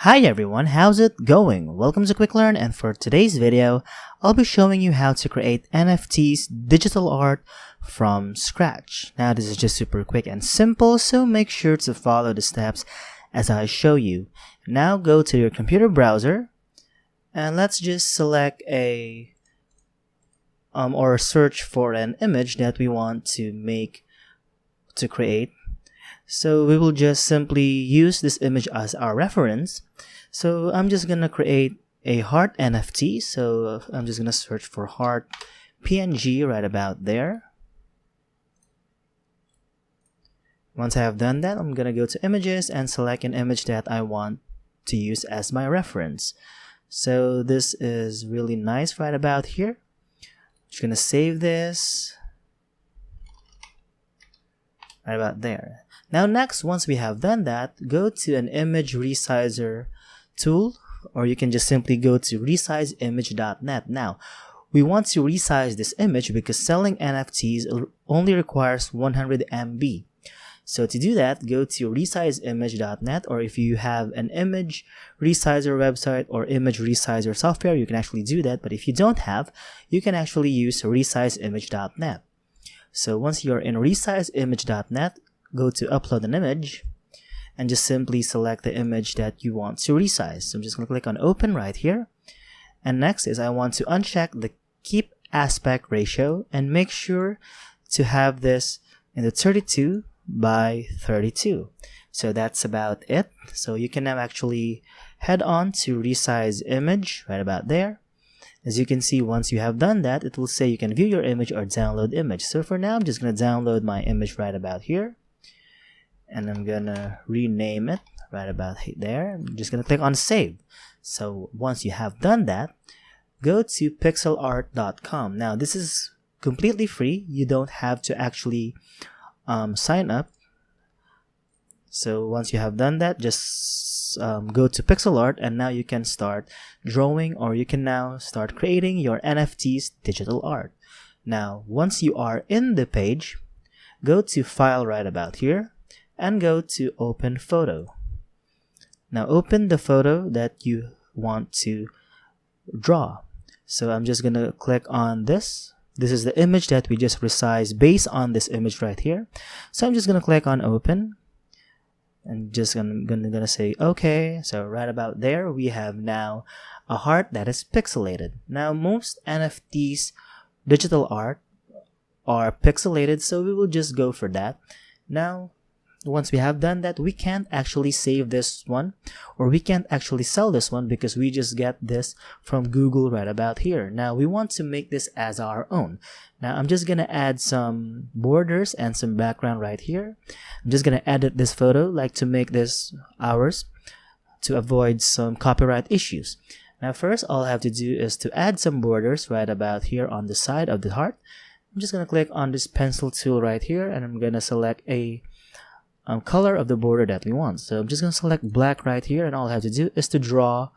Hi everyone, how's it going? Welcome to Quick Learn, and for today's video, I'll be showing you how to create NFTs digital art from scratch. Now this is just super quick and simple, so make sure to follow the steps as I show you. Now go to your computer browser and let's just select a or search for an image that we want to create. So we will just simply use this image as our reference. So I'm just gonna create a heart NFT. So I'm just gonna search for heart PNG right about there. Once I have done that, I'm gonna go to images and select an image that I want to use as my reference. So this is really nice right about here. Just gonna save this right about there. Now next, once we have done that, go to an image resizer tool, or you can just simply go to resizeimage.net. Now, we want to resize this image because selling NFTs only requires 100 MB. So to do that, go to resizeimage.net, or if you have an image resizer website or image resizer software, you can actually do that. But if you don't have, you can actually use resizeimage.net. So once you're in resizeimage.net, go to upload an image and just simply select the image that you want to resize. So I'm just going to click on open right here. And next is I want to uncheck the keep aspect ratio and make sure to have this in the 32 by 32. So that's about it. So you can now actually head on to resize image right about there. As you can see, once you have done that, it will say you can view your image or download image. So for now, I'm just going to download my image right about here. And I'm going to rename it right about there. I'm just going to click on save. So once you have done that, go to pixelart.com. Now this is completely free. You don't have to actually sign up. So once you have done that, just go to pixel art, and now you can start drawing, or you can now start creating your NFTs digital art. Now once you are in the page, go to file right about here and go to open photo. Now open the photo that you want to draw. So I'm just gonna click on this. This is the image that we just resized based on this image right here. So I'm just gonna click on open and just gonna say okay. So right about there, we have now a heart that is pixelated. Now most NFTs digital art are pixelated, so we will just go for that. Now once we have done that, we can't actually save this one, or we can't actually sell this one because we just get this from Google right about here. Now we want to make this as our own. Now I'm just gonna add some borders and some background right here. I'm just gonna edit this photo like to make this ours to avoid some copyright issues. Now first, all I have to do is to add some borders right about here on the side of the heart. I'm just gonna click on this pencil tool right here, and I'm gonna select a color of the border that we want. So I'm just going to select black right here, and all I have to do is to draw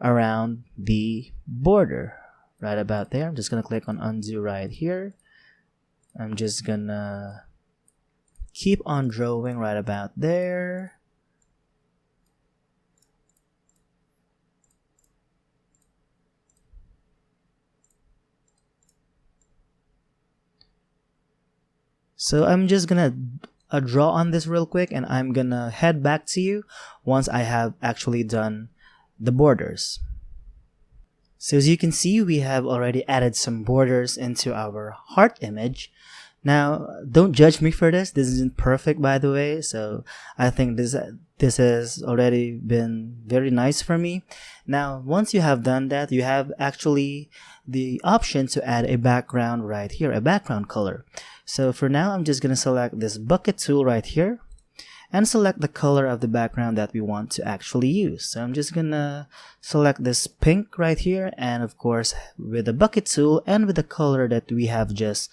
around the border right about there. I'm just going to click on undo right here. I'm just going to keep on drawing right about there. So I'm just going to draw on this real quick, and I'm gonna head back to you once I have actually done the borders. So as you can see, we have already added some borders into our heart image. Now don't judge me for this. This isn't perfect, by the way, so I think this has already been very nice for me. Now once you have done that, you have actually the option to add a background right here, a background color. So for now, I'm just going to select this bucket tool right here and select the color of the background that we want to actually use. So I'm just going to select this pink right here, and of course with the bucket tool and with the color that we have just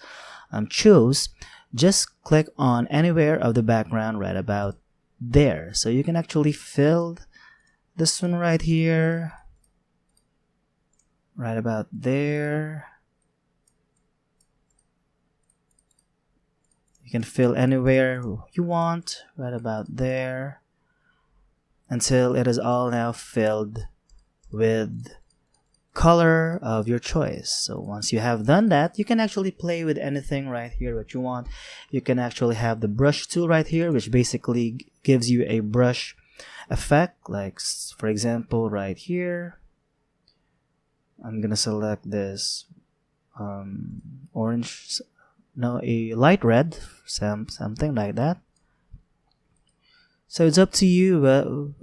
chose, just click on anywhere of the background right about there. So you can actually fill this one right here, right about there. You can fill anywhere you want right about there. until it is all now filled with color of your choice. So once you have done that, you can actually play with anything right here what you want. You can actually have the brush tool right here, which basically gives you a brush effect. Like for example, right here, I'm gonna select this orange, no, a light red, something like that. So it's up to you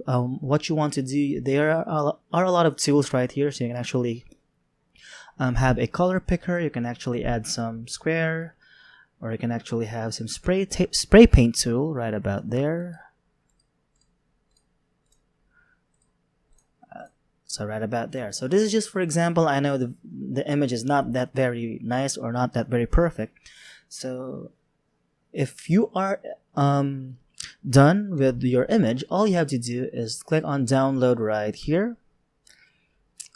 what you want to do. There are a lot of tools right here, so you can actually have a color picker. You can actually add some square, or you can actually have some spray paint tool right about there. So right about there. So this is just for example. I know the image is not that very nice or not that very perfect. So if you are done with your image, all you have to do is click on download right here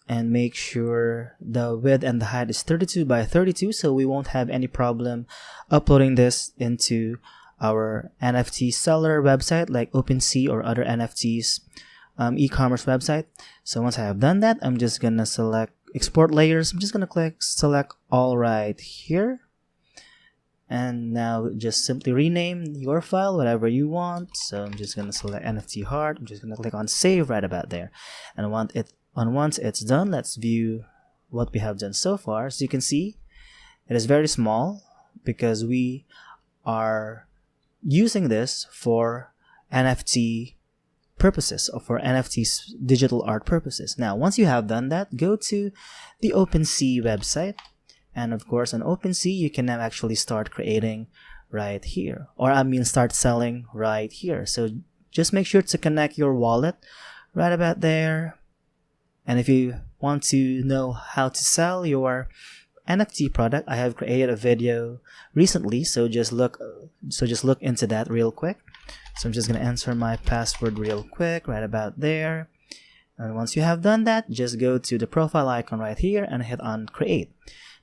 and make sure the width and the height is 32 by 32, so we won't have any problem uploading this into our NFT seller website like OpenSea or other NFTs e-commerce website. So once I have done that, I'm just gonna select export layers. I'm just gonna click select all right here. And now just simply rename your file whatever you want. So I'm just gonna select NFT Heart. I'm just gonna click on save right about there. And once it's done, let's view what we have done so far. So you can see it is very small because we are using this for NFT purposes or for NFT digital art purposes. Now, once you have done that, go to the OpenSea website. And of course, on OpenSea, you can now actually start creating right here, or I mean start selling right here. So just make sure to connect your wallet right about there. And if you want to know how to sell your NFT product, I have created a video recently, so just look into that real quick. So I'm just gonna enter my password real quick right about there. And once you have done that, just go to the profile icon right here and hit on create.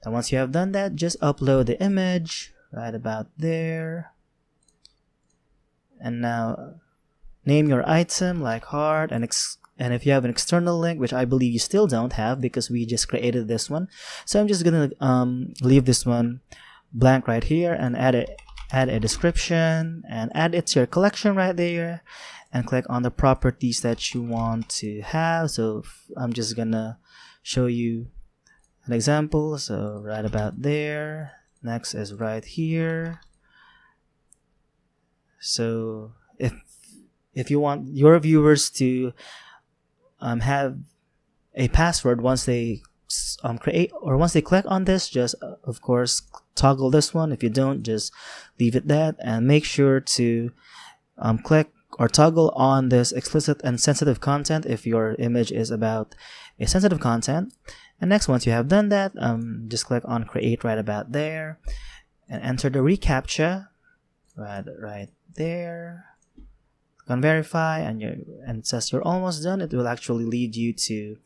And once you have done that, just upload the image right about there. And now name your item like heart, and if you have an external link, which I believe you still don't have because we just created this one. So I'm just gonna leave this one blank right here and add a description and add it to your collection right there, and click on the properties that you want to have. So I'm just gonna show you an example. So right about there. Next is right here. So if you want your viewers to have a password once they create, or once they click on this, just of course toggle this one. If you don't, just leave it that, and make sure to click or toggle on this explicit and sensitive content if your image is about a sensitive content. And next, once you have done that, just click on create right about there and enter the reCAPTCHA right there. Click on verify, and it says you're almost done. It will actually lead you to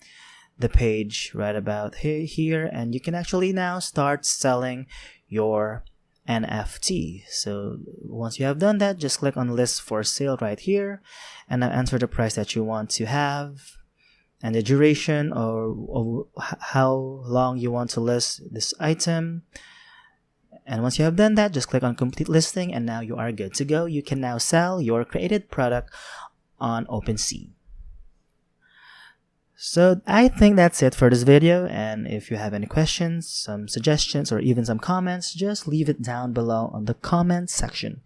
the page right about here, and you can actually now start selling your NFT. So once you have done that, just click on list for sale right here, and now enter the price that you want to have and the duration, or how long you want to list this item. And once you have done that, just click on complete listing, and now you are good to go. You can now sell your created product on OpenSea. So I think that's it for this video, and if you have any questions, some suggestions, or even some comments, just leave it down below on the comment section.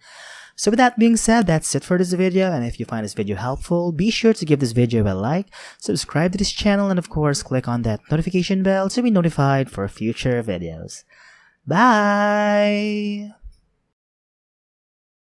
So with that being said, that's it for this video, and if you find this video helpful, be sure to give this video a like, subscribe to this channel, and of course click on that notification bell to be notified for future videos. Bye!